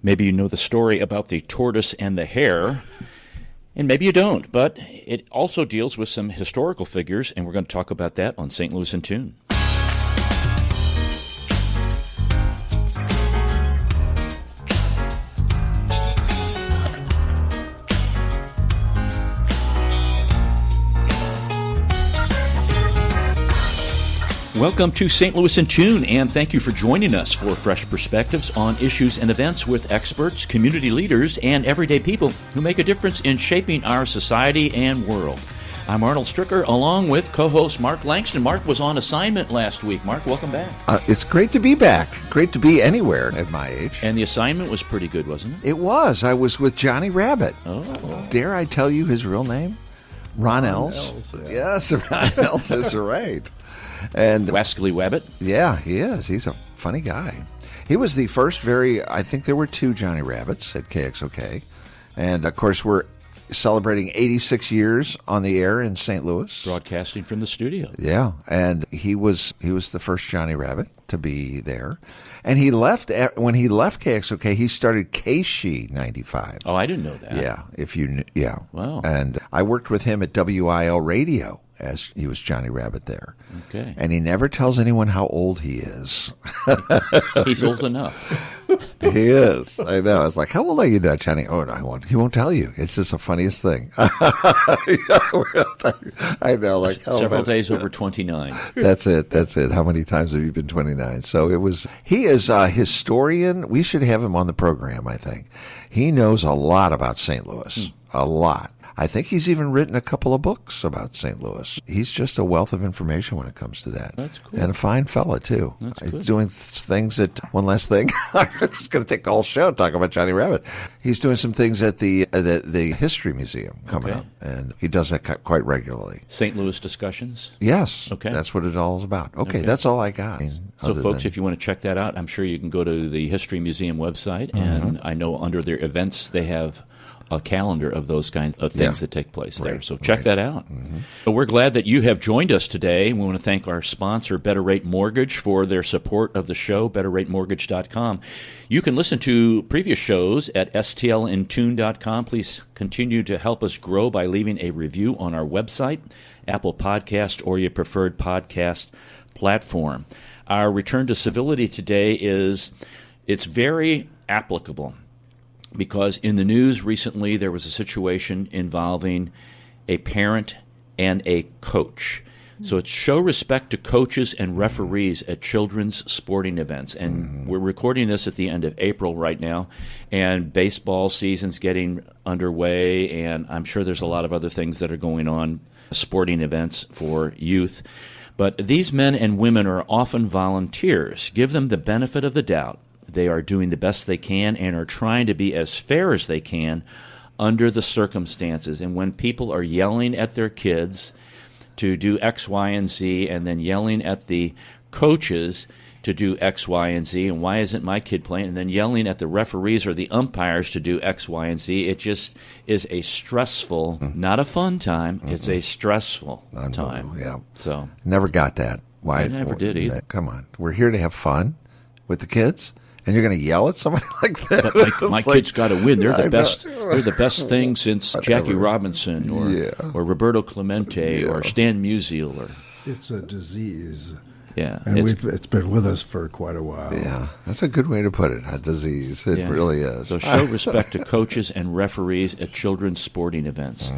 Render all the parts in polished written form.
Maybe you know the story about the tortoise and the hare, and maybe you don't, but it also deals with some historical figures, and we're going to talk about that on St. Louis in Tune. Welcome to St. Louis in Tune, and thank you for joining us for fresh perspectives on issues and events with experts, community leaders, and everyday people who make a difference in shaping our society and world. I'm Arnold Stricker, along with co-host Mark Langston. Mark was on assignment last week. Mark, welcome back. It's great to be back. Great to be anywhere at my age. And the assignment was pretty good, wasn't it? It was. I was with Johnny Rabbit. Oh. Dare I tell you his real name? Ron Els. Yes, Ron Els is right. And Wascally Wabbit? Yeah, he is. He's a funny guy. He was the first I think there were two Johnny Rabbits at KXOK. And, of course, we're celebrating 86 years on the air in St. Louis. Broadcasting from the studio. Yeah, and he was the first Johnny Rabbit to be there. And he left, when he left KXOK, he started KSHE 95. Oh, I didn't know that. Yeah. Wow. And I worked with him at WIL Radio as he was Johnny Rabbit there. Okay. And he never tells anyone how old he is. He's old enough. He is. I know. It's like, how old are you now, Johnny? Oh, no, he won't tell you. It's just the funniest thing. I know. Like Several days over 29. That's it. How many times have you been 29? So he is a historian. We should have him on the program, I think. He knows a lot about St. Louis. A lot. I think he's even written a couple of books about St. Louis. He's just a wealth of information when it comes to that. That's cool. And a fine fella, too. That's He's good. doing things that, one last thing, I'm just going to take the whole show talking about Johnny Rabbit. He's doing some things at the History Museum coming up, and he does that quite regularly. St. Louis discussions? Yes. Okay. That's what it all is about. Okay, that's all I got. So, folks, if you want to check that out, I'm sure you can go to the History Museum website, and I know under their events they have a calendar of those kinds of things that take place there. So check that out. Mm-hmm. We're glad that you have joined us today. We want to thank our sponsor, Better Rate Mortgage, for their support of the show, betterratemortgage.com. You can listen to previous shows at stlintune.com. Please continue to help us grow by leaving a review on our website, Apple Podcast, or your preferred podcast platform. Our return to civility today it's very applicable, because in the news recently there was a situation involving a parent and a coach. So it's show respect to coaches and referees at children's sporting events. And we're recording this at the end of April right now, and baseball season's getting underway, and I'm sure there's a lot of other things that are going on, sporting events for youth. But these men and women are often volunteers. Give them the benefit of the doubt. They are doing the best they can and are trying to be as fair as they can under the circumstances. And when people are yelling at their kids to do X, Y, and Z, and then yelling at the coaches to do X, Y, and Z, and why isn't my kid playing, and then yelling at the referees or the umpires to do X, Y, and Z, it just is a stressful, not a fun time, it's a stressful time. Yeah. So never got that. Why? I never did either. Come on. We're here to have fun with the kids. And you're going to yell at somebody like that? But my kid's got to win. They're the best. They're the best thing since Jackie Robinson or Roberto Clemente or Stan Musial. It's a disease. Yeah, and it's been with us for quite a while. Yeah, that's a good way to put it. A disease. It really is. So show respect to coaches and referees at children's sporting events.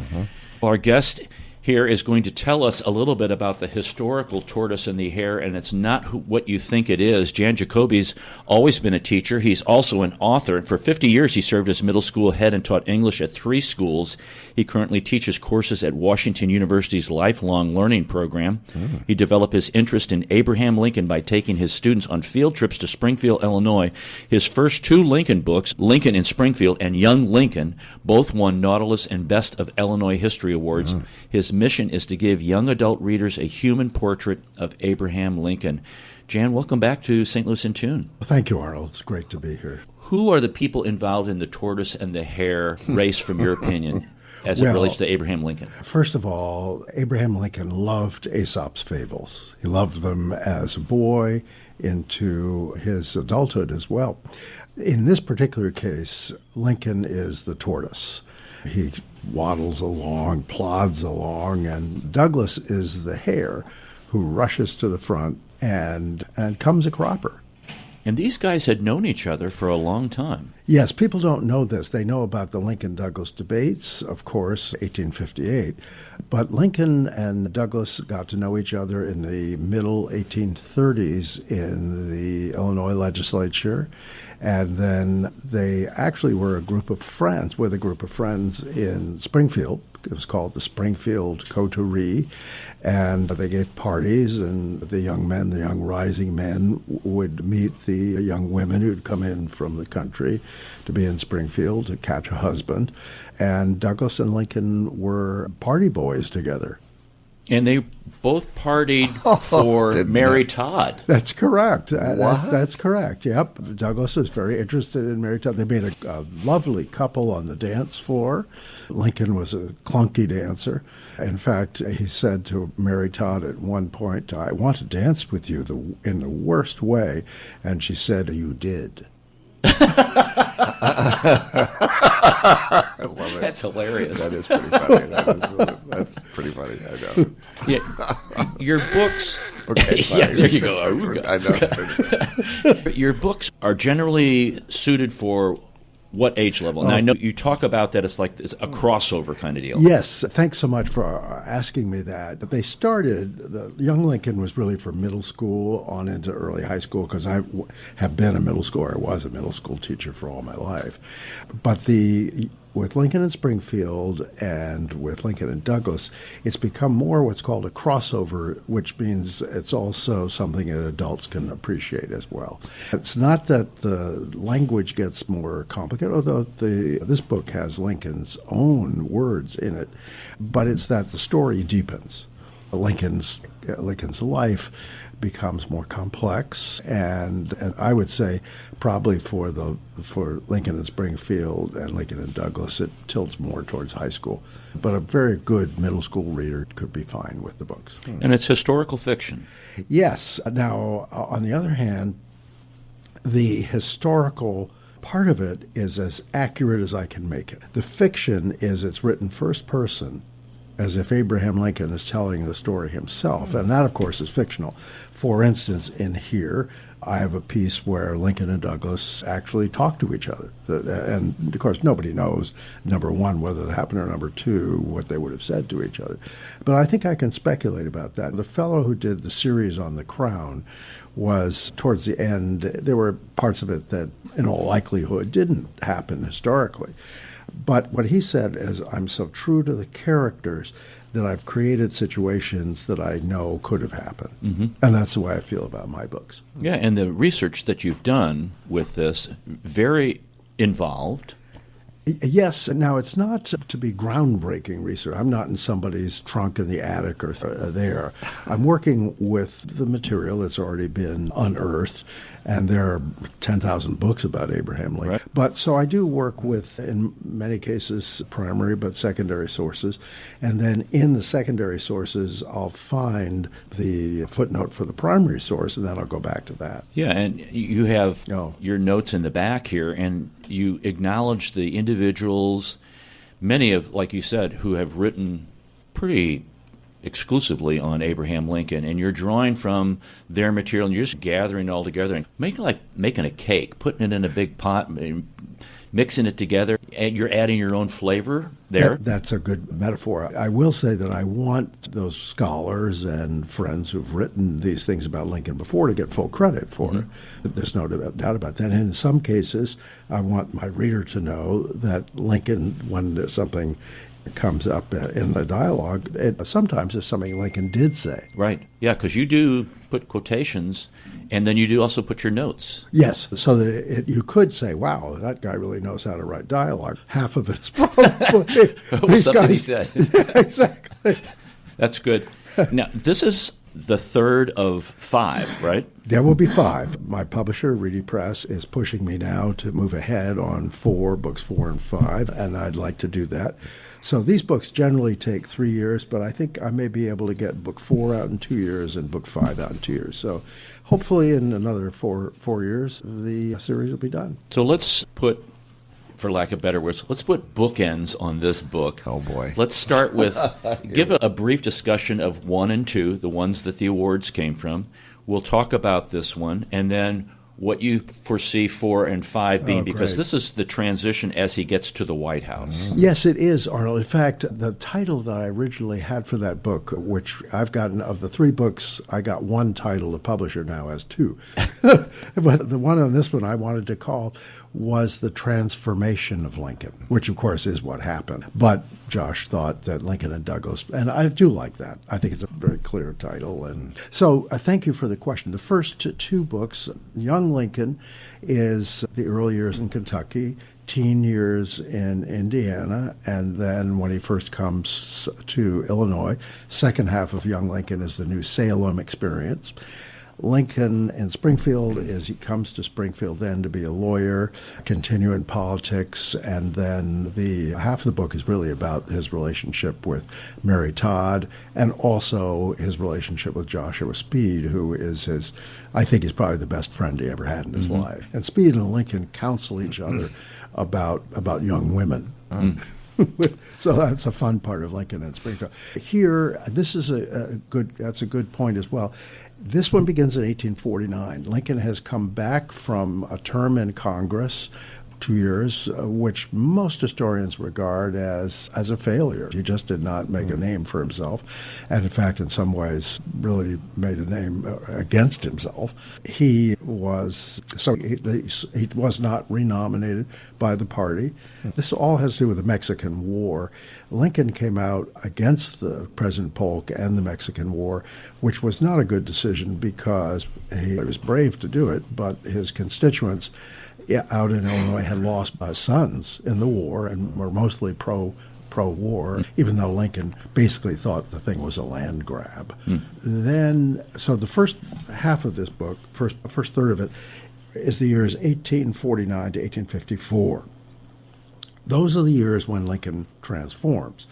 Our guest here is going to tell us a little bit about the historical tortoise and the hare, and it's not what you think it is. Jan Jacoby's always been a teacher. He's also an author, and for 50 years he served as middle school head and taught English at 3 schools. He currently teaches courses at Washington University's Lifelong Learning Program. He developed his interest in Abraham Lincoln by taking his students on field trips to Springfield, Illinois. His first 2 Lincoln books, Lincoln in Springfield and Young Lincoln, both won Nautilus and Best of Illinois History Awards. His mission is to give young adult readers a human portrait of Abraham Lincoln. Jan, welcome back to St. Louis in Tune. Thank you, Arnold. It's great to be here. Who are the people involved in the tortoise and the hare race, from your opinion, as it relates to Abraham Lincoln? First of all, Abraham Lincoln loved Aesop's fables. He loved them as a boy. into his adulthood as well. In this particular case, Lincoln is the tortoise. He waddles along, plods along, and Douglas is the hare who rushes to the front and comes a cropper. And these guys had known each other for a long time. Yes, people don't know this. They know about the Lincoln-Douglas debates, of course, 1858. But Lincoln and Douglas got to know each other in the middle 1830s in the Illinois legislature. And then they actually were a group of friends, in Springfield. It was called the Springfield Coterie. And they gave parties, and the young rising men would meet the young women who'd come in from the country to be in Springfield to catch a husband. And Douglas and Lincoln were party boys together. And they both partied for Mary Todd. That's correct. What? That's correct. Yep. Douglas was very interested in Mary Todd. They made a lovely couple on the dance floor. Lincoln was a clunky dancer. In fact, he said to Mary Todd at one point, "I want to dance with you in the worst way." And she said, "You did." I love it. That's hilarious. That is pretty funny. That's pretty funny. I know. Yeah, your books. Okay, yeah, there you go. I know. Your books are generally suited for what age level? And I know you talk about that it's like a crossover kind of deal. Yes, thanks so much for asking me that. They started, the Young Lincoln was really for middle school on into early high school, because I have been a middle schooler. I was a middle school teacher for all my life. But with Lincoln and Springfield and with Lincoln and Douglas, it's become more what's called a crossover, which means it's also something that adults can appreciate as well. It's not that the language gets more complicated, although this book has Lincoln's own words in it, but it's that the story deepens. Lincoln's life becomes more complex, and I would say probably for Lincoln and Springfield and Lincoln and Douglas, it tilts more towards high school. But a very good middle school reader could be fine with the books. And it's historical fiction. Yes. Now, on the other hand, the historical part of it is as accurate as I can make it. The fiction is it's written first person, as if Abraham Lincoln is telling the story himself. And that, of course, is fictional. For instance, in here, I have a piece where Lincoln and Douglas actually talk to each other. And, of course, nobody knows, number one, whether it happened, or number two, what they would have said to each other. But I think I can speculate about that. The fellow who did the series on The Crown was, towards the end, there were parts of it that, in all likelihood, didn't happen historically. But what he said is, I'm so true to the characters that I've created situations that I know could have happened. Mm-hmm. And that's the way I feel about my books. Yeah, and the research that you've done with this, very involved. Yes. Now, it's not to be groundbreaking research. I'm not in somebody's trunk in the attic or there. I'm working with the material that's already been unearthed, and there are 10,000 books about Abraham Lincoln. Right. But so I do work with, in many cases, primary but secondary sources. And then in the secondary sources, I'll find the footnote for the primary source, and then I'll go back to that. Yeah, and you have your notes in the back here, and you acknowledge the individuals, many of, like you said, who have written pretty exclusively on Abraham Lincoln, and you're drawing from their material, and you're just gathering it all together and making a cake, putting it in a big pot, mixing it together, and you're adding your own flavor there. That's a good metaphor. I will say that I want those scholars and friends who've written these things about Lincoln before to get full credit for it. There's no doubt about that. And in some cases, I want my reader to know that Lincoln, when something comes up in the dialogue, it sometimes is something Lincoln did say. Right. Yeah, because you do put quotations, and then you do also put your notes. Yes, so that you could say, wow, that guy really knows how to write dialogue. Half of it is probably something he said. Yeah, exactly. That's good. Now, this is the third of 5, right? There will be 5. My publisher, Reedy Press, is pushing me now to move ahead on books 4 and 5, and I'd like to do that. So these books generally take 3 years, but I think I may be able to get book 4 out in 2 years and book 5 out in 2 years. So hopefully in another 4 years, the series will be done. So let's put, for lack of better words, let's put bookends on this book. Oh, boy. Let's start with, give a brief discussion of 1 and 2, the ones that the awards came from. We'll talk about this one, and then what you foresee 4 and 5 being, because this is the transition as he gets to the White House. Yes, it is, Arnold. In fact, the title that I originally had for that book, which I've gotten, of the 3 books, I got 1 title. The publisher now has 2. But the one on this one I wanted to call was The Transformation of Lincoln, which, of course, is what happened. But Josh thought that Lincoln and Douglas, and I do like that. I think it's a very clear title. And so thank you for the question. The first 2 books, Young Lincoln is the early years in Kentucky, teen years in Indiana, and then when he first comes to Illinois, second half of Young Lincoln is the New Salem experience. Lincoln in Springfield is he comes to Springfield then to be a lawyer, continue in politics, and then the half of the book is really about his relationship with Mary Todd and also his relationship with Joshua Speed, who is his, I think he's probably the best friend he ever had in his life. And Speed and Lincoln counsel each other about young women. So that's a fun part of Lincoln and Springfield. Here, this is that's a good point as well. This one begins in 1849. Lincoln has come back from a term in Congress, 2 years, which most historians regard as a failure. He just did not make a name for himself, and in fact, in some ways, really made a name against himself. He was not renominated by the party. This all has to do with the Mexican War. Lincoln came out against the President Polk and the Mexican War, which was not a good decision because he was brave to do it, but his constituents out in Illinois had lost sons in the war and were mostly pro-war, even though Lincoln basically thought the thing was a land grab. Then, so the first half of this book, first third of it, is the years 1849 to 1854. Those are the years when Lincoln transforms.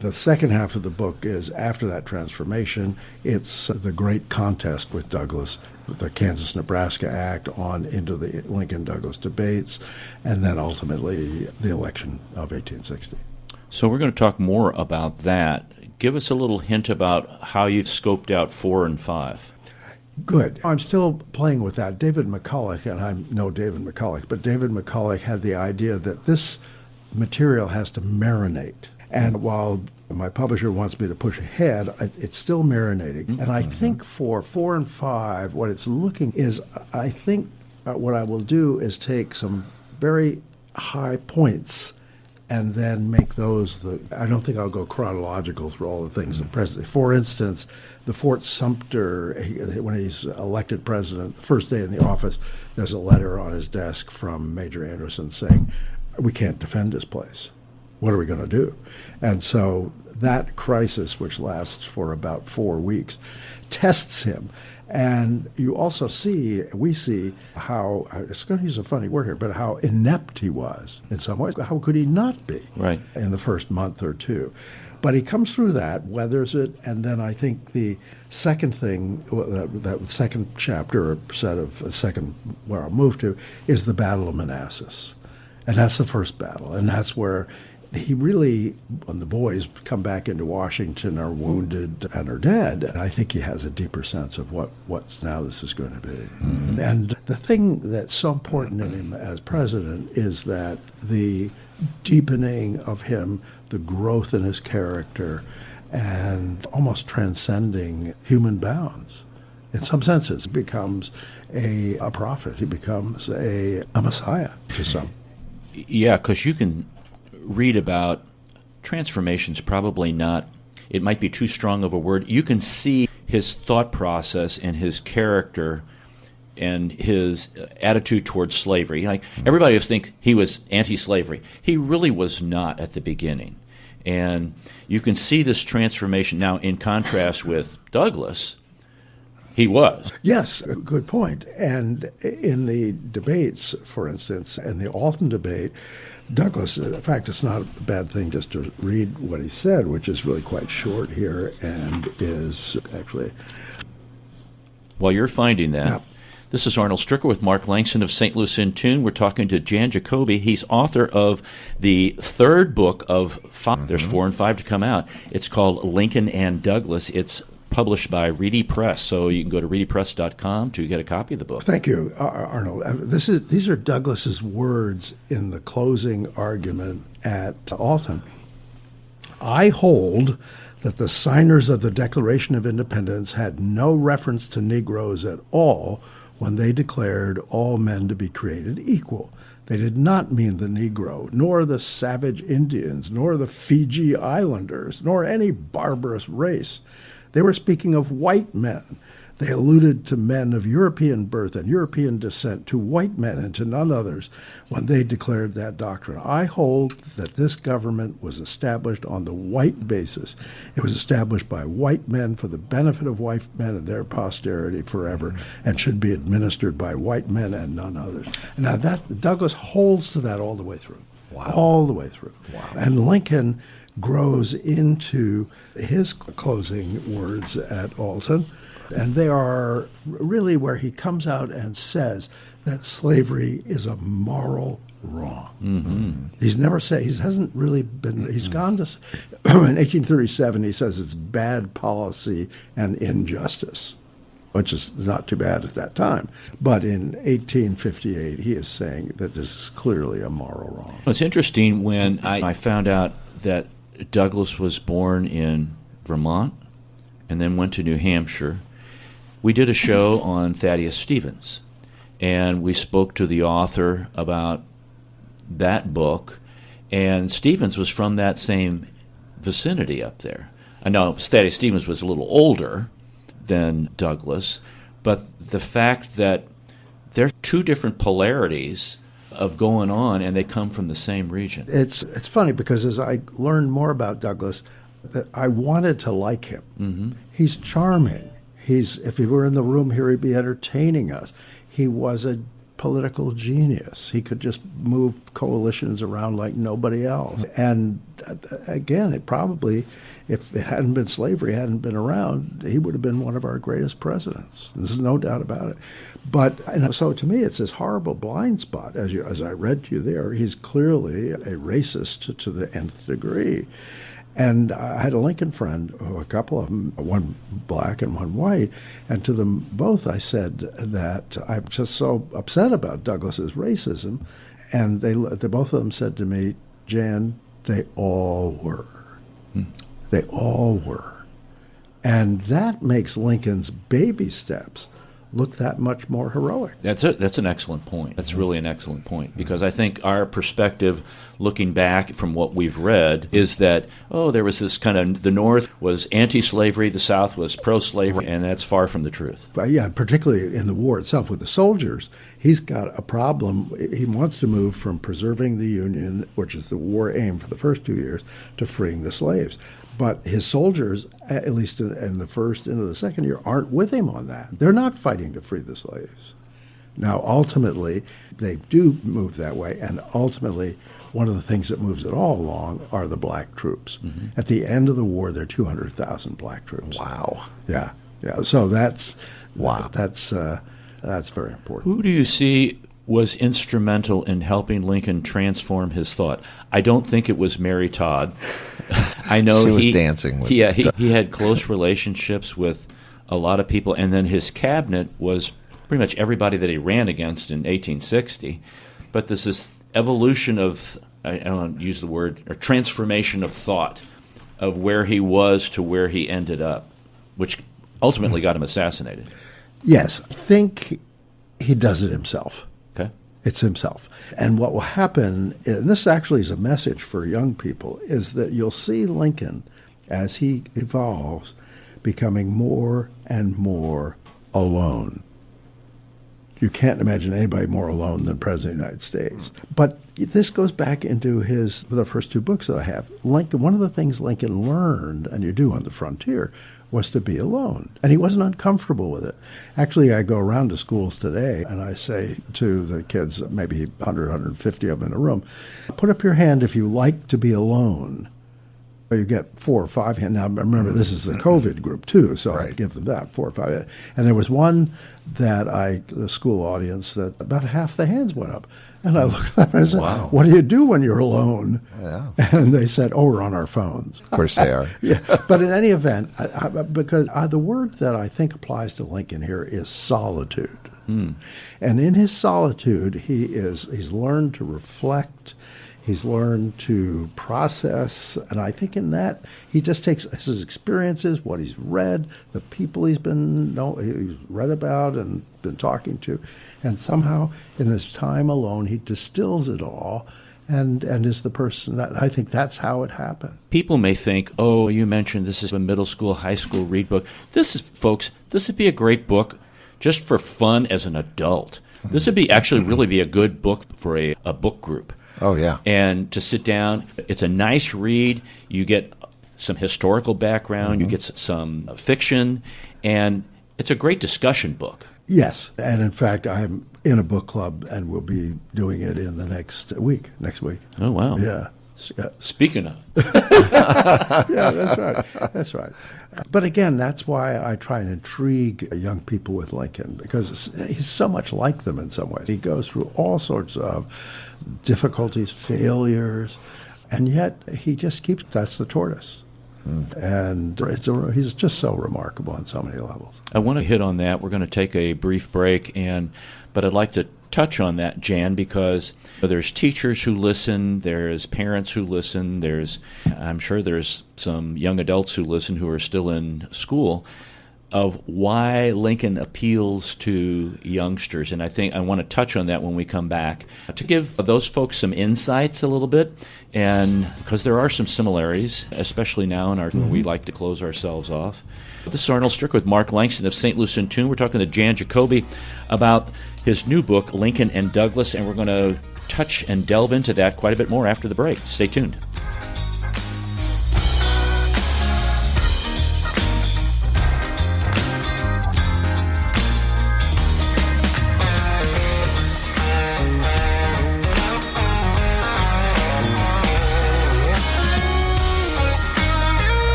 The second half of the book is after that transformation. It's the great contest with Douglas, the Kansas-Nebraska Act, on into the Lincoln-Douglas debates, and then ultimately the election of 1860. So we're going to talk more about that. Give us a little hint about how you've scoped out 4 and 5. Good. I'm still playing with that. David McCulloch, and I know David McCulloch, but David McCulloch had the idea that this material has to marinate. And while my publisher wants me to push ahead, it's still marinating. And I think for 4 and 5, what it's looking is, I think what I will do is take some very high points and then make those I don't think I'll go chronological through all the things in president. For instance, the Fort Sumter, when he's elected president, the first day in the office, there's a letter on his desk from Major Anderson saying, we can't defend this place. What are we going to do? And so that crisis, which lasts for about 4 weeks, tests him. And you also we see how, it's going to use a funny word here, but how inept he was in some ways. How could he not be in the first month or two? But he comes through that, weathers it, and then I think the second thing, that second chapter or set of second where I'll move to, is the Battle of Manassas. And that's the first battle, and that's where he really, when the boys come back into Washington, are wounded and are dead, and I think he has a deeper sense of what's now this is going to be. Mm-hmm. And the thing that's so important in him as president is that the deepening of him, the growth in his character, and almost transcending human bounds. In some senses, he becomes a prophet. He becomes a messiah to some. Yeah, because you can read about transformations, probably not, it might be too strong of a word. You can see his thought process and his character and his attitude towards slavery. Like, everybody thinks he was anti-slavery. He really was not at the beginning. And you can see this transformation now in contrast with Douglas, He was. Yes, good point. And in the debates, for instance, in the Alton debate, Douglas, in fact, it's not a bad thing just to read what he said, which is really quite short here and is actually... While you're finding that, Yep. This is Arnold Stricker with Mark Langston of St. Louis in Tune. We're talking to Jan Jacoby. He's author of the third book of five. There's 4 and 5 to come out. It's called Lincoln and Douglas. It's published by Reedy Press, so you can go to reedypress.com to get a copy of the book. Thank you, Arnold. These are Douglas's words in the closing argument at Alton. I hold that the signers of the Declaration of Independence had no reference to Negroes at all when they declared all men to be created equal. They did not mean the Negro, nor the savage Indians, nor the Fiji Islanders, nor any barbarous race. They were speaking of white men. They alluded to men of European birth and European descent, to white men and to none others, when they declared that doctrine. I hold that this government was established on the white basis. It was established by white men for the benefit of white men and their posterity forever, and should be administered by white men and none others. Now, that Douglas holds to that all the way through. Wow. All the way through. Wow. And Lincoln grows into his closing words at Alton, and they are really where he comes out and says that slavery is a moral wrong. Mm-hmm. He's never said, he hasn't really been, he's gone to, in 1837 he says it's bad policy and injustice, which is not too bad at that time. But in 1858 he is saying that this is clearly a moral wrong. Well, it's interesting when I found out that Douglas was born in Vermont and then went to New Hampshire. We did a show on Thaddeus Stevens, and we spoke to the author about that book, and Stevens was from that same vicinity up there. I know Thaddeus Stevens was a little older than Douglas, but the fact that there are two different polarities of going on, and they come from the same region. It's funny because as I learned more about Douglas, that I wanted to like him. Mm-hmm. He's charming. If he were in the room here, he'd be entertaining us. He was a political genius. He could just move coalitions around like nobody else. And again, it probably, if it hadn't been slavery, hadn't been around, he would have been one of our greatest presidents. There's no doubt about it. But so to me, it's this horrible blind spot. As I read to you there, he's clearly a racist to the nth degree. And I had a Lincoln friend, a couple of them, one black and one white, and to them both I said that I'm just so upset about Douglas's racism, and they both of them said to me, Jan, they all were. They all were. And that makes Lincoln's baby steps look that much more heroic. That's an excellent point. That's really an excellent point, because I think our perspective, looking back from what we've read, is that, there was this kind of, the North was anti-slavery, the South was pro-slavery, and that's far from the truth. But yeah, particularly in the war itself with the soldiers, he's got a problem. He wants to move from preserving the Union, which is the war aim for the first 2 years, to freeing the slaves. But his soldiers, at least in the first into the second year, aren't with him on that. They're not fighting to free the slaves. Now, ultimately, they do move that way, and ultimately, one of the things that moves it all along are the black troops. Mm-hmm. At the end of the war, there are 200,000 black troops. Wow. Yeah. So that's wow. That's very important. Who do you see was instrumental in helping Lincoln transform his thought? I don't think it was Mary Todd. I know she was dancing with he had close relationships with a lot of people, and then his cabinet was pretty much everybody that he ran against in 1860. But there's this evolution of, I don't want to use the word, or transformation of thought, of where he was to where he ended up, which ultimately got him assassinated. Yes, I think he does it himself. Okay. It's himself. And what will happen, and this actually is a message for young people, is that you'll see Lincoln, as he evolves, becoming more and more alone. You can't imagine anybody more alone than President of the United States. But this goes back into the first two books that I have. Lincoln, one of the things Lincoln learned, and you do on the frontier, was to be alone. And he wasn't uncomfortable with it. Actually, I go around to schools today and I say to the kids, maybe 100, 150 of them in a room, put up your hand if you like to be alone. You get 4 or 5 hands. Now, remember, this is the COVID group, too, so I give them that, 4 or 5. And there was one that the school audience, that about half the hands went up. And I looked at them and I said, wow. What do you do when you're alone? Yeah. And they said, we're on our phones. Of course they are. Yeah. But in any event, because the word that I think applies to Lincoln here is solitude. And in his solitude, he's learned to reflect. He's learned to process, and I think in that he just takes his experiences, what he's read, the people he's read about and been talking to, and somehow in his time alone he distills it all, and is the person that I think that's how it happened. People may think, oh, you mentioned this is a middle school, high school read book. This would be a great book just for fun as an adult. This would really be a good book for a book group. Oh, yeah. And to sit down, it's a nice read. You get some historical background, you get some fiction, and it's a great discussion book. Yes. And in fact, I'm in a book club and we'll be doing it in the next week. Oh, wow. Yeah. Speaking of. Yeah, that's right. But again, that's why I try and intrigue young people with Lincoln, because he's so much like them in some ways. He goes through all sorts of difficulties, failures, and yet he just that's the tortoise. And he's just so remarkable on so many levels. I want to hit on that. We're going to take a brief break, but I'd like to touch on that, Jan, because there's teachers who listen, there's parents who listen, I'm sure there's some young adults who listen who are still in school, of why Lincoln appeals to youngsters. And I think I want to touch on that when we come back, to give those folks some insights a little bit, and because there are some similarities, especially now when we like to close ourselves off. This is Arnold Stricker with Mark Langston of St. Louis in Tune. We're talking to Jan Jacoby about his new book, Lincoln and Douglas, and we're going to touch and delve into that quite a bit more after the break. Stay tuned.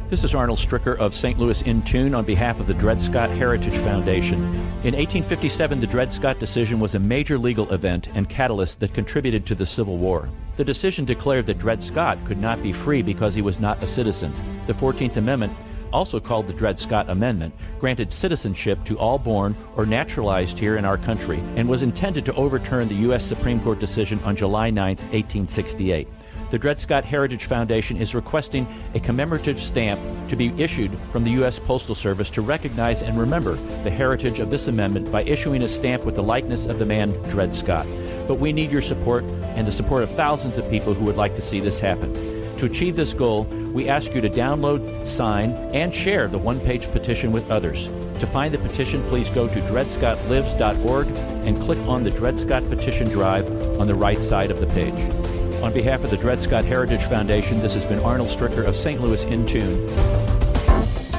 This is Arnold Stricker of St. Louis in Tune on behalf of the Dred Scott Heritage Foundation. In 1857, the Dred Scott decision was a major legal event and catalyst that contributed to the Civil War. The decision declared that Dred Scott could not be free because he was not a citizen. The 14th Amendment, also called the Dred Scott Amendment, granted citizenship to all born or naturalized here in our country and was intended to overturn the U.S. Supreme Court decision on July 9, 1868. The Dred Scott Heritage Foundation is requesting a commemorative stamp to be issued from the U.S. Postal Service to recognize and remember the heritage of this amendment by issuing a stamp with the likeness of the man Dred Scott. But we need your support and the support of thousands of people who would like to see this happen. To achieve this goal, we ask you to download, sign, and share the one-page petition with others. To find the petition, please go to dredscottlives.org and click on the Dred Scott Petition Drive on the right side of the page. On behalf of the Dred Scott Heritage Foundation, this has been Arnold Stricker of St. Louis in Tune.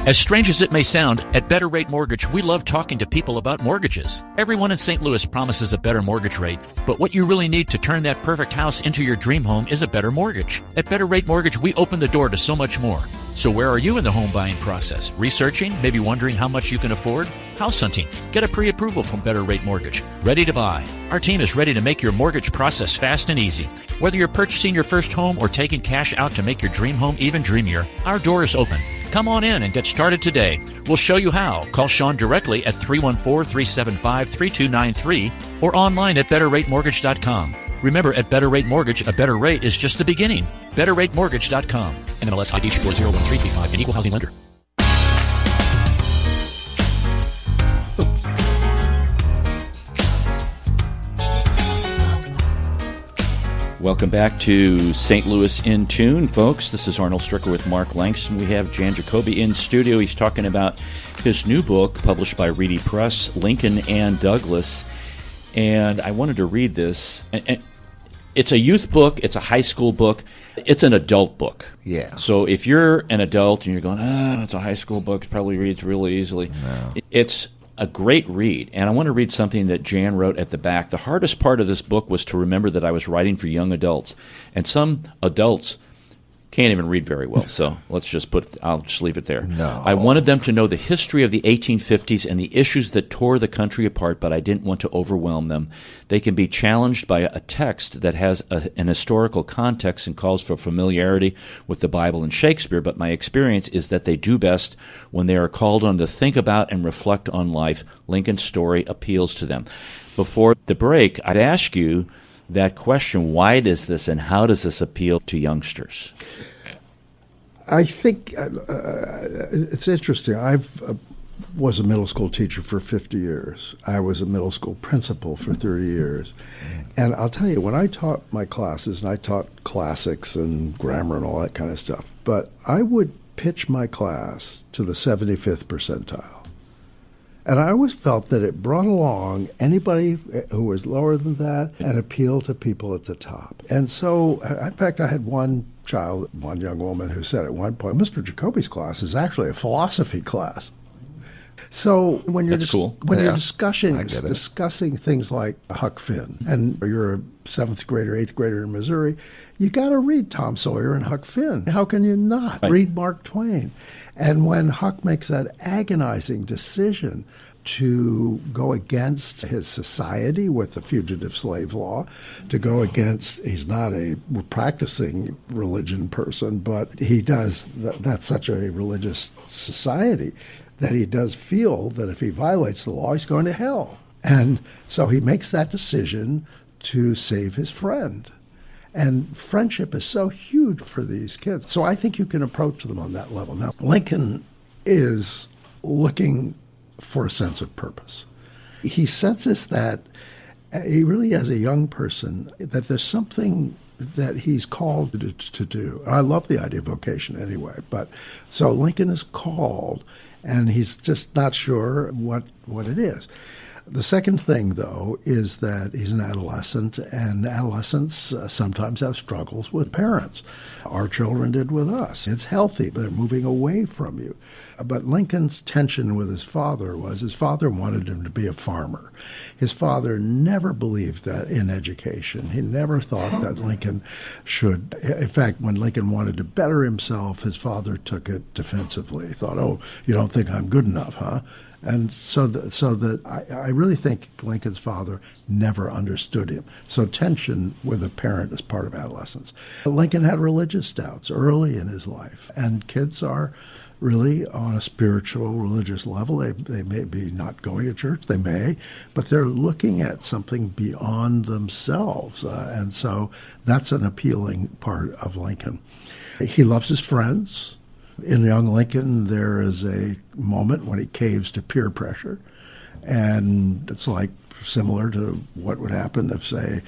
As strange as it may sound, at Better Rate Mortgage, we love talking to people about mortgages. Everyone in St. Louis promises a better mortgage rate, but what you really need to turn that perfect house into your dream home is a better mortgage. At Better Rate Mortgage, we open the door to so much more. So where are you in the home buying process? Researching? Maybe wondering how much you can afford? House hunting? Get a pre-approval from Better Rate Mortgage. Ready to buy. Our team is ready to make your mortgage process fast and easy. Whether you're purchasing your first home or taking cash out to make your dream home even dreamier, our door is open. Come on in and get started today. We'll show you how. Call Sean directly at 314-375-3293 or online at betterratemortgage.com. Remember, at Better Rate Mortgage, a better rate is just the beginning. BetterRateMortgage.com. NMLS ID 401335, an equal housing lender. Welcome back to St. Louis in Tune, folks. This is Arnold Stricker with Mark Langston. We have Jan Jacoby in studio. He's talking about his new book, published by Reedy Press, Lincoln and Douglas. And I wanted to read this. And It's a youth book. It's a high school book. It's an adult book. Yeah. So if you're an adult and you're going, it's a high school book, it probably reads really easily. No. It's a great read. And I want to read something that Jan wrote at the back. The hardest part of this book was to remember that I was writing for young adults. And some adults can't even read very well, so I'll just leave it there. No. I wanted them to know the history of the 1850s and the issues that tore the country apart, but I didn't want to overwhelm them. They can be challenged by a text that has an historical context and calls for familiarity with the Bible and Shakespeare, but my experience is that they do best when they are called on to think about and reflect on life. Lincoln's story appeals to them. Before the break, I'd ask you that question, why does this and how does this appeal to youngsters? I think it's interesting. I was a middle school teacher for 50 years. I was a middle school principal for 30 years. And I'll tell you, when I taught my classes, and I taught classics and grammar and all that kind of stuff, but I would pitch my class to the 75th percentile. And I always felt that it brought along anybody who was lower than that and appealed to people at the top. And so, in fact, I had one young woman who said at one point, Mr. Jacoby's class is actually a philosophy class. So when you're you're discussing things like Huck Finn, and you're a 7th grader, 8th grader in Missouri, you got to read Tom Sawyer and Huck Finn. How can you not read Mark Twain? And when Huck makes that agonizing decision to go against his society with the fugitive slave law, to go against, he's not a practicing religion person, but he does, that's such a religious society that he does feel that if he violates the law, he's going to hell. And so he makes that decision to save his friend. And friendship is so huge for these kids. So I think you can approach them on that level. Now, Lincoln is looking for a sense of purpose. He senses that he really, as a young person, that there's something that he's called to do. I love the idea of vocation anyway. But so Lincoln is called, and he's just not sure what it is. The second thing, though, is that he's an adolescent, and adolescents sometimes have struggles with parents. Our children did with us. It's healthy. They're moving away from you. But Lincoln's tension with his father was his father wanted him to be a farmer. His father never believed that in education. He never thought that Lincoln should. In fact, when Lincoln wanted to better himself, his father took it defensively. He thought, oh, you don't think I'm good enough, huh? And so that I really think Lincoln's father never understood him. So tension with a parent is part of adolescence. Lincoln had religious doubts early in his life, and kids are really on a spiritual, religious level. They may be not going to church, they may, but they're looking at something beyond themselves. And so that's an appealing part of Lincoln. He loves his friends. In young Lincoln, there is a moment when he caves to peer pressure, and it's like similar to what would happen if, say,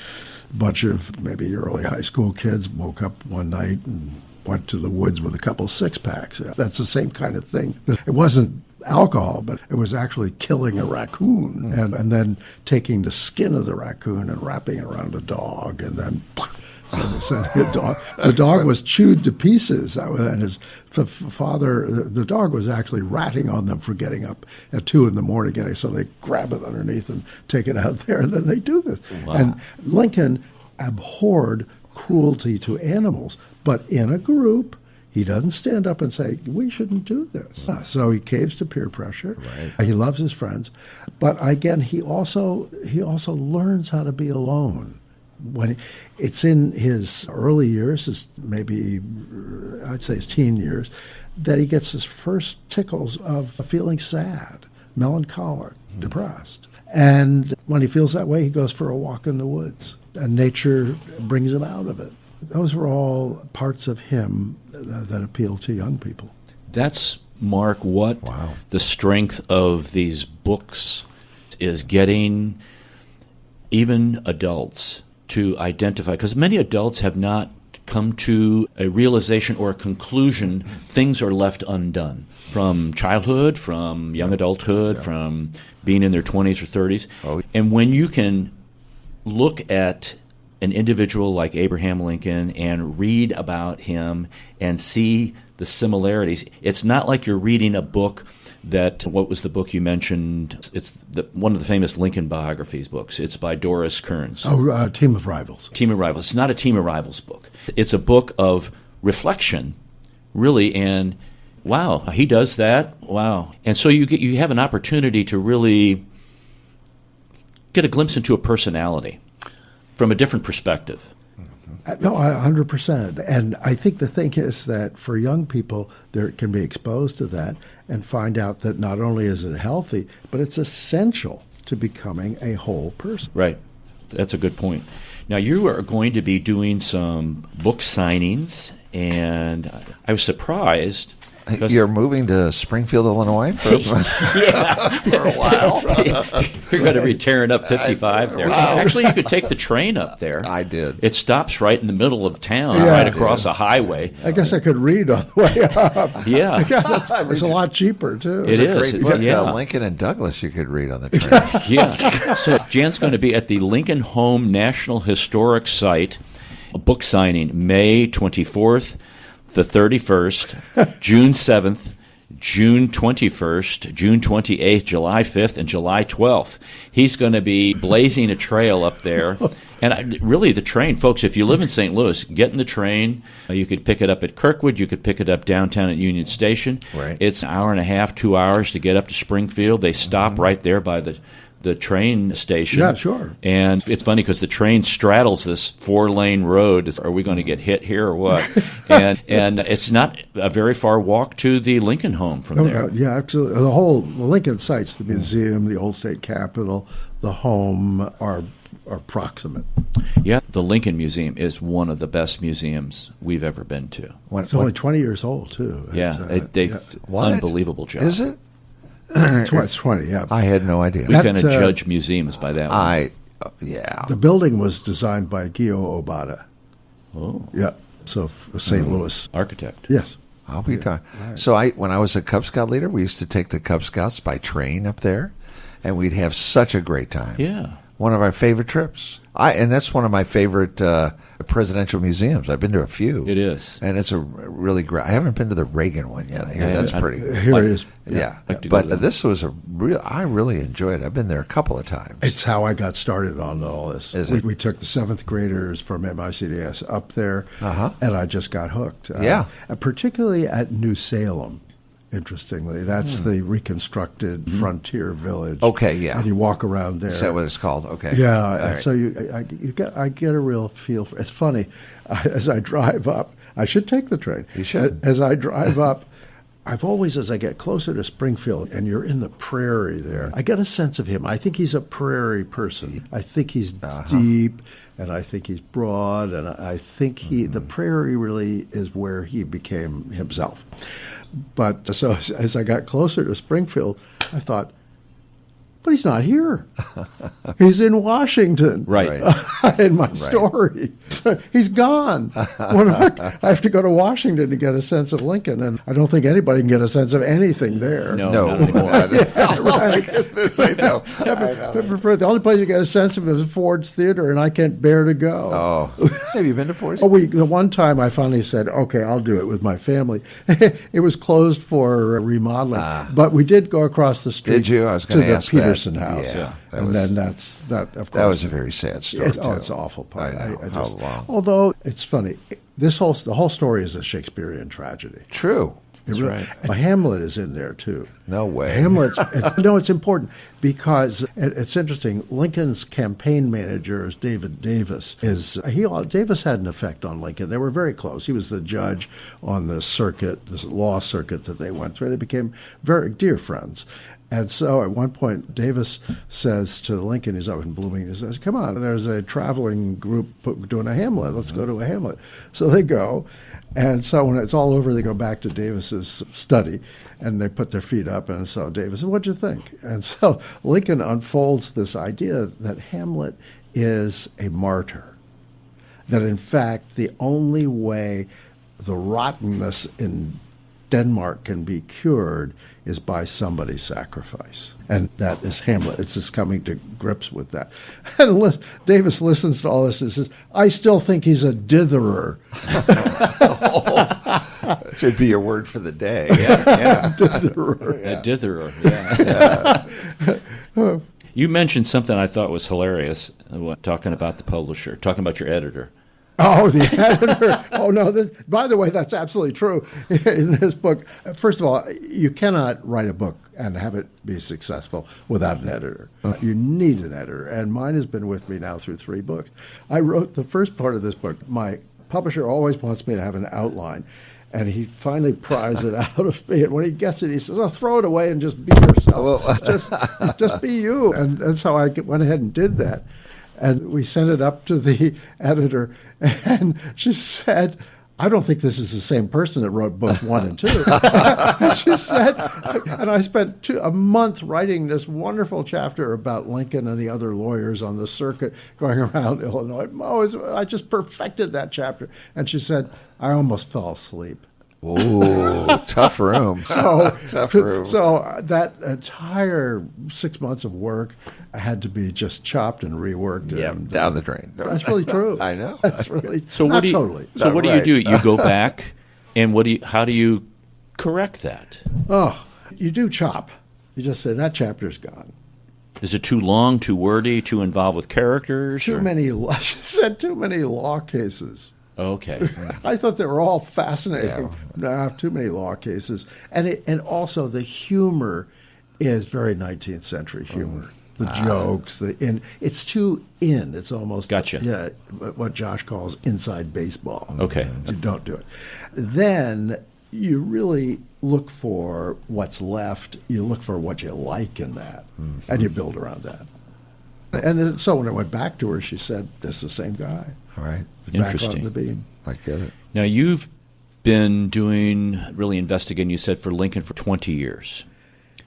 a bunch of maybe early high school kids woke up one night and went to the woods with a couple six-packs. That's the same kind of thing. It wasn't alcohol, but it was actually killing a raccoon and then taking the skin of the raccoon and wrapping it around a dog, and then the dog was chewed to pieces, and the dog was actually ratting on them for getting up at 2 a.m. So they grab it underneath and take it out there, and then they do this. Wow. And Lincoln abhorred cruelty to animals, but in a group, he doesn't stand up and say, we shouldn't do this. So he caves to peer pressure. Right. He loves his friends. But again, he also learns how to be alone. When it's in his early years, maybe I'd say his teen years, that he gets his first tickles of feeling sad, melancholic, depressed. And when he feels that way, he goes for a walk in the woods, and nature brings him out of it. Those are all parts of him that appeal to young people. That's, Mark, what the strength of these books is, getting even adults to identify, because many adults have not come to a realization or a conclusion. Things are left undone from childhood, from young adulthood, from being in their 20s or 30s. And when you can look at an individual like Abraham Lincoln and read about him and see the similarities. It's not like you're reading a book that, what was the book you mentioned? It's one of the famous Lincoln biographies books. It's by Doris Kearns. Team of Rivals. Team of Rivals. It's not a Team of Rivals book. It's a book of reflection, really, and wow, he does that. Wow. And so you have an opportunity to really get a glimpse into a personality from a different perspective. No, 100%. And I think the thing is that for young people, they can be exposed to that and find out that not only is it healthy, but it's essential to becoming a whole person. Right. That's a good point. Now, you are going to be doing some book signings, and I was surprised. You're moving to Springfield, Illinois for a while. You're going to be tearing up 55 there. Wow. Actually, you could take the train up there. I did. It stops right in the middle of town, Yeah, right across a highway. I guess I could read on the way up. Yeah. It's a lot cheaper, too. It is. Great book, Yeah. Lincoln and Douglas, you could read on the train. Yeah. So Jan's going to be at the Lincoln Home National Historic Site, a book signing May 24th, the 31st, June 7th, June 21st, June 28th, July 5th, and July 12th. He's going to be blazing a trail up there. And really, the train, folks, if you live in St. Louis, get in the train. You could pick it up at Kirkwood. You could pick it up downtown at Union Station. Right. It's an hour and a half, 2 hours to get up to Springfield. They stop right there by the train station. Yeah, sure. And it's funny because the train straddles this 4-lane road. Are we going to get hit here or what? and it's not a very far walk to the Lincoln home from there. Yeah, absolutely. The Lincoln sites, the museum, the old state capitol, the home are proximate. Yeah, the Lincoln Museum is one of the best museums we've ever been to. It's only 20 years old, too. Unbelievable job. Is it? It's 20, yeah. I had no idea. We kind of judge museums by that one. The building was designed by Gio Obata. Oh. Yeah, so St. Louis. Architect. Yes. I'll be darned. So when I was a Cub Scout leader, we used to take the Cub Scouts by train up there, and we'd have such a great time. Yeah. One of our favorite trips. And that's one of my favorite presidential museums. I've been to a few. It is. And it's a really great. I haven't been to the Reagan one yet. I hear that's pretty good. Here it is. Yeah. Like But this was I really enjoyed it. I've been there a couple of times. It's how I got started on all this. We took the 7th graders from MICDS up there, and I just got hooked. Particularly at New Salem. Interestingly, that's the reconstructed frontier village. Okay, yeah. And you walk around there. Is that what it's called? Okay. Yeah. Right. So I get a real feel for. It's funny, as I drive up. I should take the train. You should. As I drive up, I've always, as I get closer to Springfield, and you're in the prairie there, I get a sense of him. I think he's a prairie person. I think he's deep, and I think he's broad, and I think the prairie really is where he became himself. But so as I got closer to Springfield, I thought, but he's not here. He's in Washington. Right. In my story. He's gone. I have to go to Washington to get a sense of Lincoln, and I don't think anybody can get a sense of anything there. No. Not anymore. I know. The only place you get a sense of is Ford's Theater, and I can't bear to go. Oh. Have you been to Ford's? The one time I finally said, okay, I'll do it with my family. It was closed for remodeling, but we did go across the street. Did you? I was going to ask that. Peterson House. Yeah. Then that's that. Of course, that was a very sad story. It's an awful part. I know. Although it's funny, the whole story is a Shakespearean tragedy. True. That's right. Hamlet is in there too. No way. It's important because it's interesting. Lincoln's campaign manager is David Davis. Davis had an effect on Lincoln. They were very close. He was the judge on the circuit, this law circuit that they went through. They became very dear friends. And so at one point, Davis says to Lincoln, he's up in Bloomington, he says, come on, there's a traveling group doing a Hamlet. Let's go to a Hamlet. So they go. And so when it's all over, they go back to Davis's study, and they put their feet up. And so Davis said, what'd you think? And so Lincoln unfolds this idea that Hamlet is a martyr, that in fact the only way the rottenness in Denmark can be cured is by somebody's sacrifice. And that is Hamlet. It's just coming to grips with that. And Davis listens to all this and says, I still think he's a ditherer. That should be your word for the day. Yeah. Ditherer. A ditherer, yeah. You mentioned something I thought was hilarious, talking about the publisher, talking about your editor. Oh, the editor. Oh, no. By the way, that's absolutely true in this book. First of all, you cannot write a book and have it be successful without an editor. You need an editor, and mine has been with me now through 3 books. I wrote the first part of this book. My publisher always wants me to have an outline, and he finally pries it out of me. And when he gets it, he says, "Oh, throw it away and just be yourself. Just be you." And so I went ahead and did that. And we sent it up to the editor, and she said, I don't think this is the same person that wrote books 1 and 2. And she said, and I spent a month writing this wonderful chapter about Lincoln and the other lawyers on the circuit going around Illinois. I just perfected that chapter. And she said, I almost fell asleep. Ooh, tough room. Tough room. So that entire 6 months of work had to be just chopped and reworked. Yeah, down the drain. That's really true. I know. That's really so not totally. So what do you do? You go back, and how do you correct that? Oh, you do chop. You just say that chapter's gone. Is it too long, too wordy, too involved with characters? Too many. She said too many law cases. Okay. I thought they were all fascinating. Yeah. Too many law cases. And also the humor is very 19th century humor. The jokes, it's too in. It's almost gotcha. Yeah, what Josh calls inside baseball. Okay. You don't do it. Then you really look for what's left. You look for what you like in that, and you build around that. And so when I went back to her, she said, "This is the same guy." All right. Interesting. Back on the beam. I get it. Now, you've been really investigating, you said, for Lincoln for 20 years.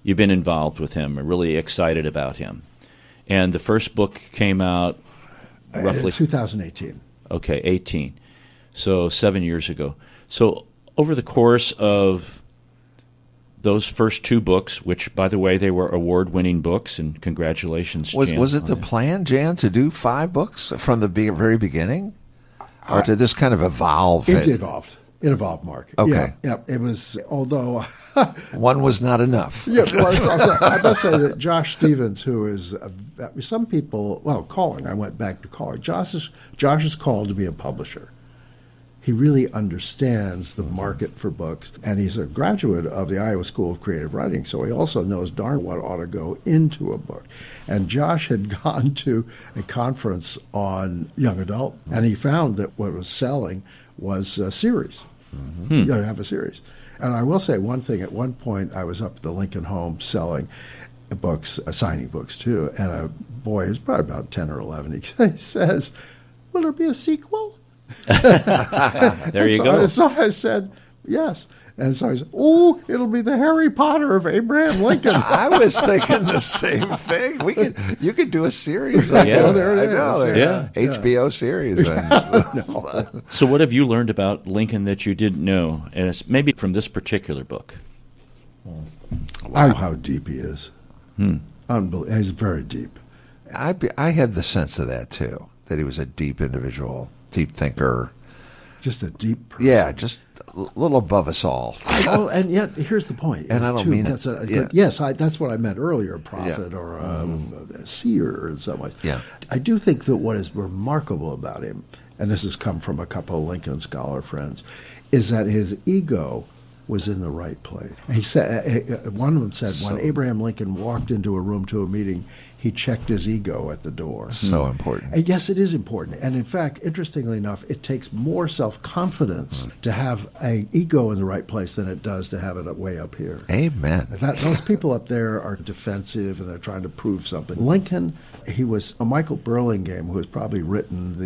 You've been involved with him, really excited about him. And the first book came out roughly 2018. Okay, 18. So 7 years ago. So over the course of those first 2 books, which, by the way, they were award-winning books, and congratulations, Jan. Was it the plan, Jan, to do 5 books from the very beginning? Or did this kind of evolve? It evolved. It evolved, Mark. Okay. Yeah, it was, although... one was not enough. Yeah, well, I must say that Josh Stevens, who is, some people, calling, I went back to calling. Josh is called to be a publisher. He really understands the market for books, and he's a graduate of the Iowa School of Creative Writing, so he also knows darn what ought to go into a book. And Josh had gone to a conference on young adult, and he found that what was selling was a series. You have a series. And I will say one thing. At one point, I was up at the Lincoln home selling books, signing books too, and a boy who's probably about 10 or 11, he says, "Will there be a sequel?" There you go. So I said, yes. And so he said, "Oh, it'll be the Harry Potter of Abraham Lincoln." I was thinking the same thing. You could do a series. There it is. Yeah. HBO series. So what have you learned about Lincoln that you didn't know? And it's maybe from this particular book. Wow. How deep he is. Unbelievable. He's very deep. I had the sense of that, too, that he was a deep individual, deep thinker. Just a deep person. Yeah, just a little above us all. And yet, here's the point. And I don't mean it. Yes, that's what I meant earlier, a prophet or a seer in some ways. Yeah. I do think that what is remarkable about him, and this has come from a couple of Lincoln scholar friends, is that his ego was in the right place. He said, one of them said, when Abraham Lincoln walked into a room to a meeting, he checked his ego at the door. So important. And yes, it is important. And in fact, interestingly enough, it takes more self-confidence to have an ego in the right place than it does to have it way up here. Amen. Those people up there are defensive and they're trying to prove something. Lincoln, he was a Michael Burlingame who has probably written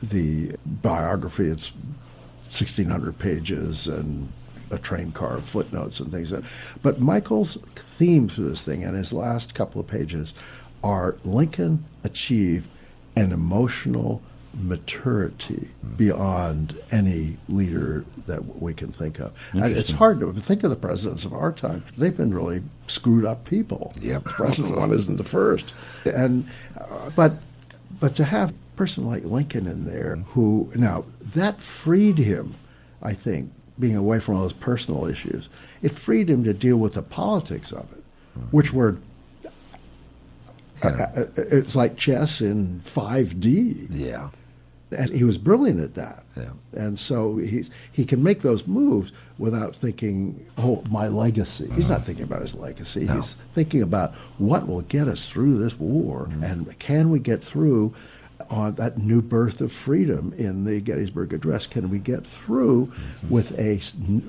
the biography. It's 1,600 pages and a train car of footnotes and things. But Michael's theme through this thing and his last couple of pages are Lincoln achieved an emotional maturity beyond any leader that we can think of. And it's hard to think of the presidents of our time. They've been really screwed up people. Yep. The present one isn't the first. And but to have a person like Lincoln in there who, now, that freed him, I think, being away from all those personal issues, it freed him to deal with the politics of it, which were, it's like chess in 5D. Yeah. And he was brilliant at that. Yeah. And so he can make those moves without thinking, oh, my legacy. He's not thinking about his legacy. No. He's thinking about what will get us through this war, and can we get through on that new birth of freedom in the Gettysburg Address? Can we get through with a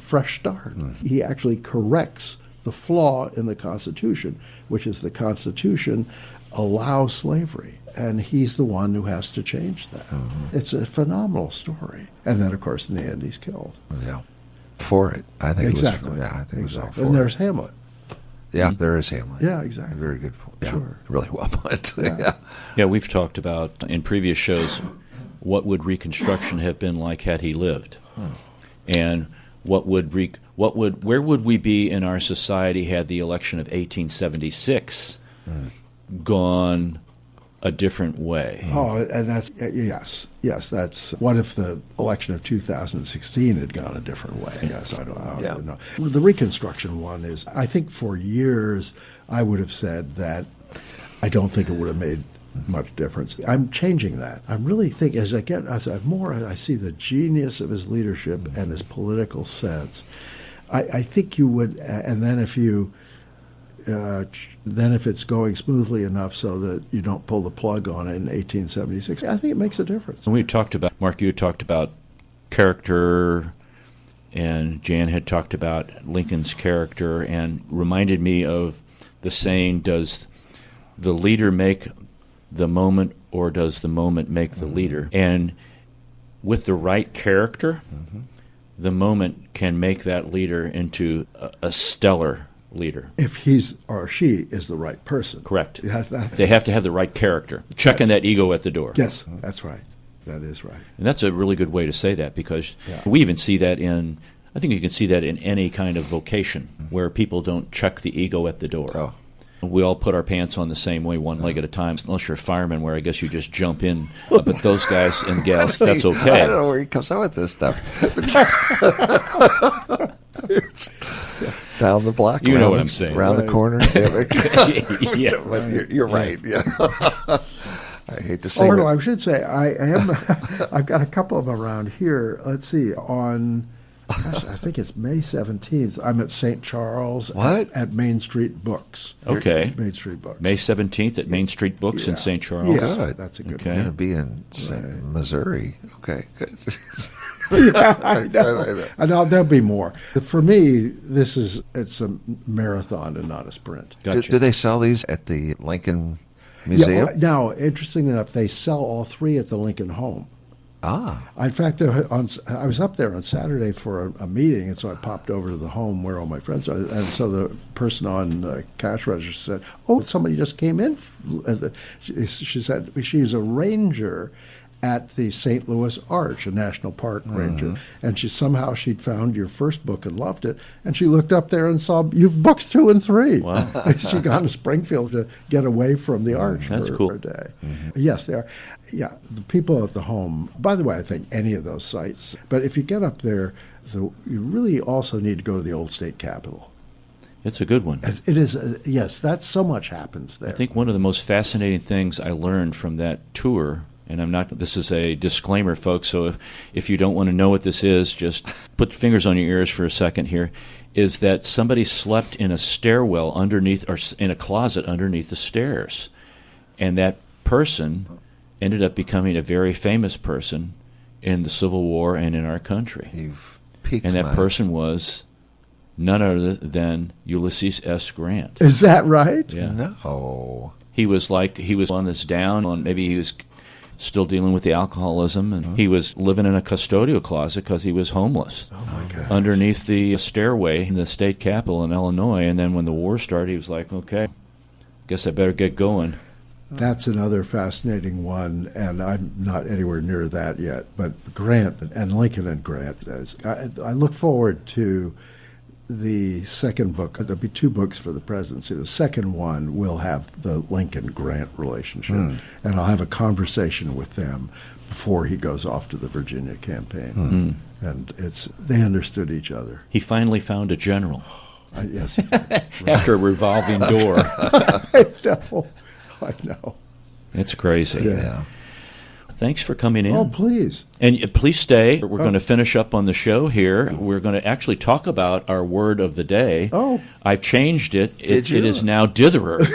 fresh start? He actually corrects the flaw in the Constitution, which is the Constitution allows slavery. And he's the one who has to change that. It's a phenomenal story. And then, of course, in the end, he's killed. Yeah. For it. I think Exactly. it was, yeah, I think exactly. it was all And for there's it. Hamlet. Yeah, there is Hamlet. Yeah, exactly. Very good point. Yeah, Sure. really well put. Yeah. Yeah. Yeah, we've talked about in previous shows what would Reconstruction have been like had he lived, and where would we be in our society had the election of 1876 gone a different way? Oh, and that's, yes, that's, what if the election of 2016 had gone a different way? Yes, I don't know. Yeah. I don't know. The Reconstruction one is, I think for years I would have said that I don't think it would have made much difference. I'm changing that. I'm really thinking, as I see the genius of his leadership and his political sense, I think you would, and then if it's going smoothly enough so that you don't pull the plug on it in 1876, I think it makes a difference. And we talked about, Mark, you talked about character, and Jan had talked about Lincoln's character, and reminded me of the saying, does the leader make the moment, or does the moment make the leader? And with the right character, the moment can make that leader into a stellar leader. If he's or she is the right person. Correct. Yeah, They have to have the right character. Checking that ego at the door. Yes, that's right. That is right. And that's a really good way to say that, because Yeah. we even see that I think you can see that in any kind of vocation where people don't check the ego at the door. Oh. We all put our pants on the same way, one leg at a time, unless you're a fireman, where I guess you just jump in. But those guys and gals, that's okay. I don't know where he comes up with this stuff. It's down the block. You know around what the- I'm saying. Around the Right. corner. Yeah. But you're right. Yeah. I hate to say Oh, it. no, I should say I've got a couple of them around here. Let's see, on, I think it's May 17th, I'm at St. Charles at Main Street Books. Okay. Main Street Books. May 17th at Main Street Books in Yeah. St. Charles. Yeah, Good. that's a good Okay. I'm going to be in Missouri. Okay, good. Yeah, I know. I know there'll be more. For me, it's a marathon and not a sprint. Gotcha. Do they sell these at the Lincoln Museum? Yeah, now, interesting enough, they sell all three at the Lincoln home. Ah. In fact, I was up there on Saturday for a meeting, and so I popped over to the home where all my friends are. And so the person on the cash register said, "Oh, somebody just came in." She said she's a ranger at the St. Louis Arch, a national park ranger, and she'd found your first book and loved it, and she looked up there and saw you've books 2 and 3. Wow. She'd gone to Springfield to get away from the Arch That's for cool. a day. Yes, they are. Yeah, the people at the home, by the way, I think any of those sites, but if you get up there, you really also need to go to the old state capitol. It's a good one. It is, yes, that's so much happens there. I think one of the most fascinating things I learned from that tour, and this is a disclaimer, folks, so if you don't want to know what this is, just put fingers on your ears for a second here, is that somebody slept in a stairwell underneath, or in a closet underneath the stairs. And that person ended up becoming a very famous person in the Civil War and in our country. You've piqued And that my- person was none other than Ulysses S. Grant. Is that right? Yeah. No. He was on this down, maybe he was still dealing with the alcoholism, and he was living in a custodial closet because he was homeless underneath the stairway in the state capitol in Illinois. And then when the war started, he was like, okay, guess I better get going. That's another fascinating one, and I'm not anywhere near that yet. But Grant and Lincoln and Grant, I look forward to the second book. There'll be 2 books for the presidency. The second one will have the Lincoln-Grant relationship, and I'll have a conversation with them before he goes off to the Virginia campaign. And they understood each other. He finally found a general. Yes. After a revolving door. I know. It's crazy. Yeah. Thanks for coming in. Oh, please. And please stay. We're going to finish up on the show here. We're going to actually talk about our word of the day. Oh. I've changed it. Did you? It is now ditherer.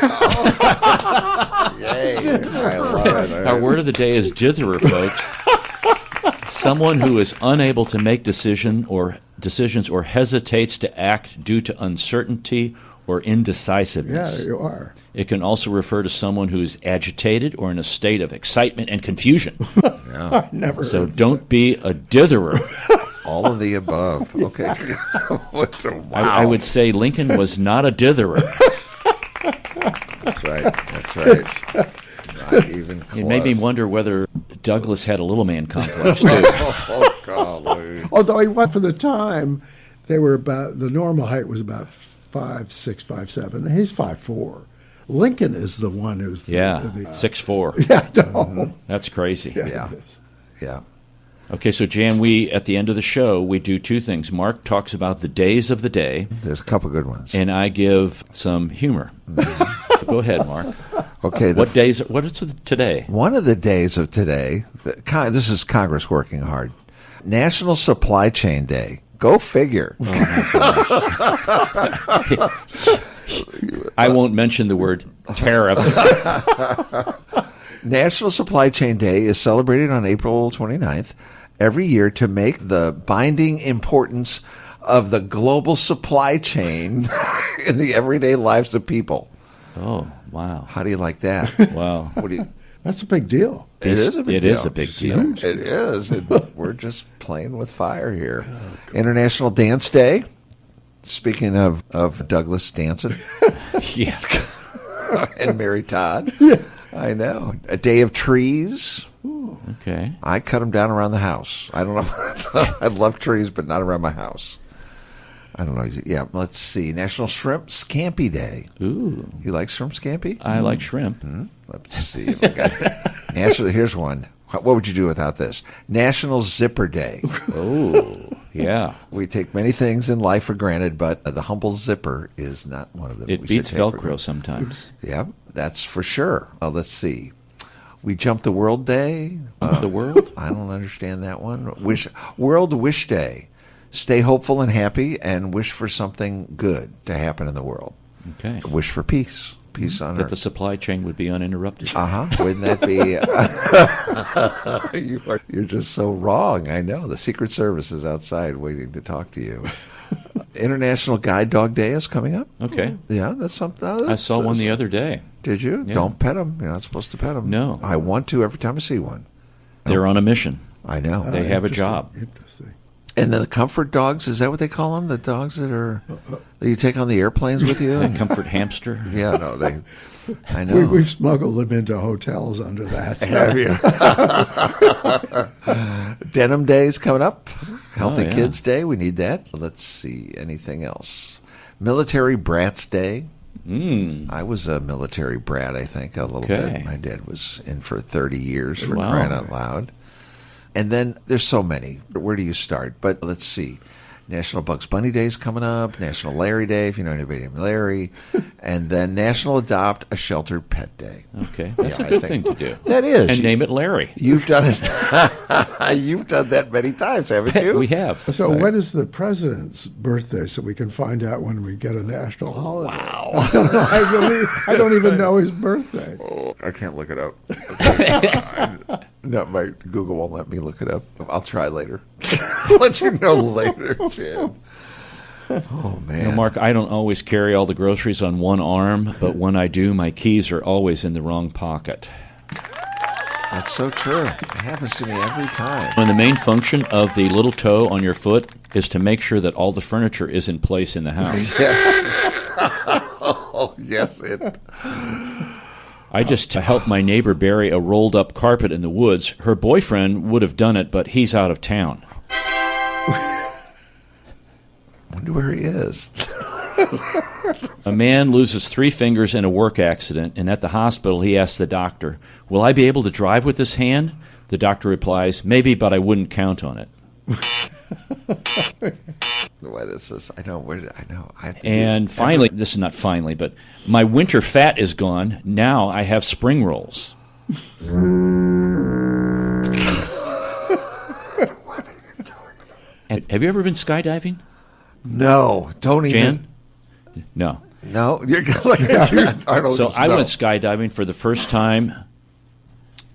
Yay. I love it. Our word of the day is ditherer, folks. Someone who is unable to make decisions or hesitates to act due to uncertainty or indecisiveness. Yeah, you are. It can also refer to someone who is agitated or in a state of excitement and confusion. I never So heard don't be a ditherer. All of the above. Okay. Wow. I would say Lincoln was not a ditherer. That's right. That's right. Not even close. It made me wonder whether Douglas had a little man complex, too. Oh, golly. Although he went for the time, they were about, the normal height was about 5'6", 5'7". He's 5'4". Lincoln is the one who's the, Yeah, the 6'4". Yeah, no. That's crazy. Yeah. It is. Yeah. Okay, so Jan, at the end of the show, we do 2 things. Mark talks about the days of the day, There's a couple good ones. and I give some humor. Go ahead, Mark. Okay. What is today? One of the days of today, this is Congress working hard. National Supply Chain Day. Go figure. Oh, my gosh. I won't mention the word tariffs. National Supply Chain Day is celebrated on April 29th every year to make the binding importance of the global supply chain in the everyday lives of people. Oh, wow. How do you like that? Wow. What do you? That's a big deal. It is a big deal. It is a big deal. It is. We're just playing with fire here. International Dance Day. Speaking of Douglas dancing Yeah. and Mary Todd. Yeah. I know. A Day of Trees. Okay. I cut them down around the house. I don't know. I love trees, but not around my house. I don't know. Yeah, let's see. National Shrimp Scampi Day. Ooh. You like shrimp scampi? I like shrimp. Let's see. If I got National. Here's one. What would you do without this? National Zipper Day. Oh, yeah. We take many things in life for granted, but the humble zipper is not one of them. It we beats should take for Velcro granted. sometimes. Yeah, that's for sure. Let's see. We Jump the World Day. The world? I don't understand that one. World Wish Day. Stay hopeful and happy and wish for something good to happen in the world. Okay. Wish for peace. Peace on That earth. the supply chain would be uninterrupted. Wouldn't that be? You're just so wrong. I know. The Secret Service is outside waiting to talk to you. International Guide Dog Day is coming up. Okay. Yeah, that's something. I saw one the other day. Did you? Yeah. Don't pet them. You're not supposed to pet them. No. I want to every time I see one. They're on a mission. I know. They have a Interesting. job. Interesting. And then the comfort dogs, is that what they call them? The dogs that you take on the airplanes with you? A comfort hamster. Yeah, no, I know. We've smuggled them into hotels under that. Have you? Denim Day's coming up. Healthy yeah. Kids Day. We need that. Let's see. Anything else? Military Brats Day. I was a military brat, I think, a little Okay. bit. My dad was in for 30 years for Wow. crying out loud. And then there's so many. Where do you start? But let's see. National Bugs Bunny Day is coming up. National Larry Day, if you know anybody named Larry. And then National Adopt a Sheltered Pet Day. Okay. That's Yeah, a I good think thing to do. That is. And name it Larry. You've done it. You've done that many times, haven't you? We have. So when is the president's birthday so we can find out when we get a national holiday? Wow. I don't even know his birthday. Oh, I can't look it up. No, my Google won't let me look it up. I'll try later. I'll let you know later, Jim. Oh, man. Mark, I don't always carry all the groceries on one arm, but when I do, my keys are always in the wrong pocket. That's so true. It happens to me every time. And the main function of the little toe on your foot is to make sure that all the furniture is in place in the house. Yes. Oh, yes, it. I just helped my neighbor bury a rolled-up carpet in the woods. Her boyfriend would have done it, but he's out of town. Wonder where he is. A man loses 3 fingers in a work accident, and at the hospital he asks the doctor, "Will I be able to drive with this hand?" The doctor replies, "Maybe, but I wouldn't count on it." What is this? I know. And finally, this is not finally, but my winter fat is gone. Now I have spring rolls. What are you talking about? Have you ever been skydiving? No, don't even. Jan? No. No, you're like Arnold. So I went skydiving for the first time.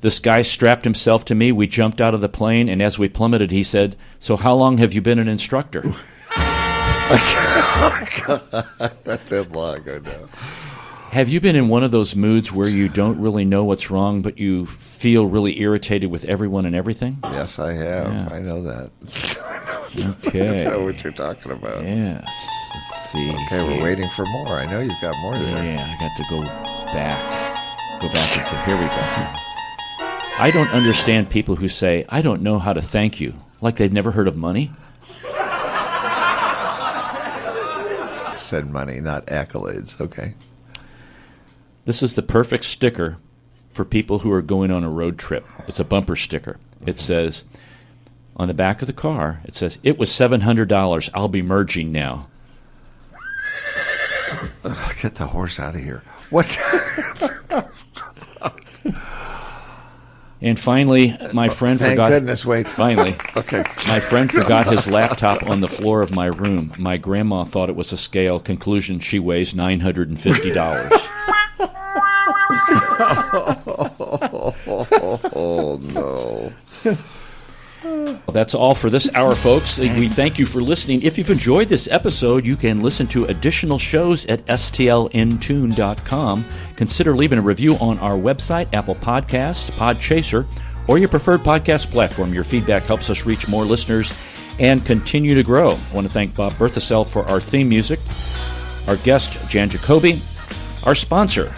This guy strapped himself to me. We jumped out of the plane, and as we plummeted, he said, "So how long have you been an instructor?" Not that long ago now. Have you been in one of those moods where you don't really know what's wrong, but you feel really irritated with everyone and everything? Yes, I have. Yeah. I know that. Okay. I know what you're talking about. Yes. Let's see. Okay, we're waiting for more. I know you've got more there. Yeah, I got to go back. Here we go. I don't understand people who say, "I don't know how to thank you," like they've never heard of money. Said money, not accolades. Okay. This is the perfect sticker for people who are going on a road trip. It's a bumper sticker. It says, on the back of the car, it says, "It was $700. I'll be merging now." Get the horse out of here. What? And finally, my friend Thank forgot. goodness, wait. Finally, Okay. my friend forgot his laptop on the floor of my room. My grandma thought it was a scale. Conclusion: she weighs $950. Oh no. That's all for this hour, folks. We thank you for listening. If you've enjoyed this episode, you can listen to additional shows at stlintune.com. Consider leaving a review on our website, Apple Podcasts, Podchaser, or your preferred podcast platform. Your feedback helps us reach more listeners and continue to grow. I want to thank Bob Berthasell for our theme music, our guest, Jan Jacoby, our sponsor,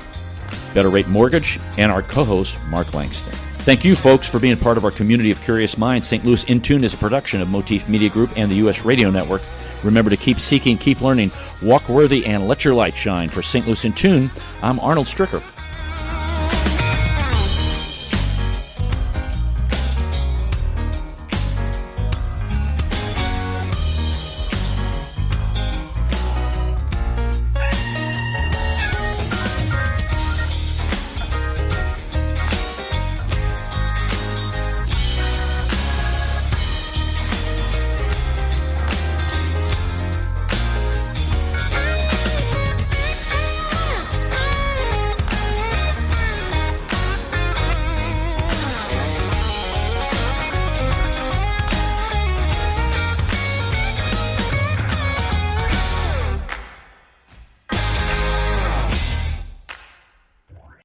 Better Rate Mortgage, and our co-host, Mark Langston. Thank you, folks, for being part of our community of curious minds. St. Louis In Tune is a production of Motif Media Group and the U.S. Radio Network. Remember to keep seeking, keep learning, walk worthy, and let your light shine. For St. Louis In Tune, I'm Arnold Stricker.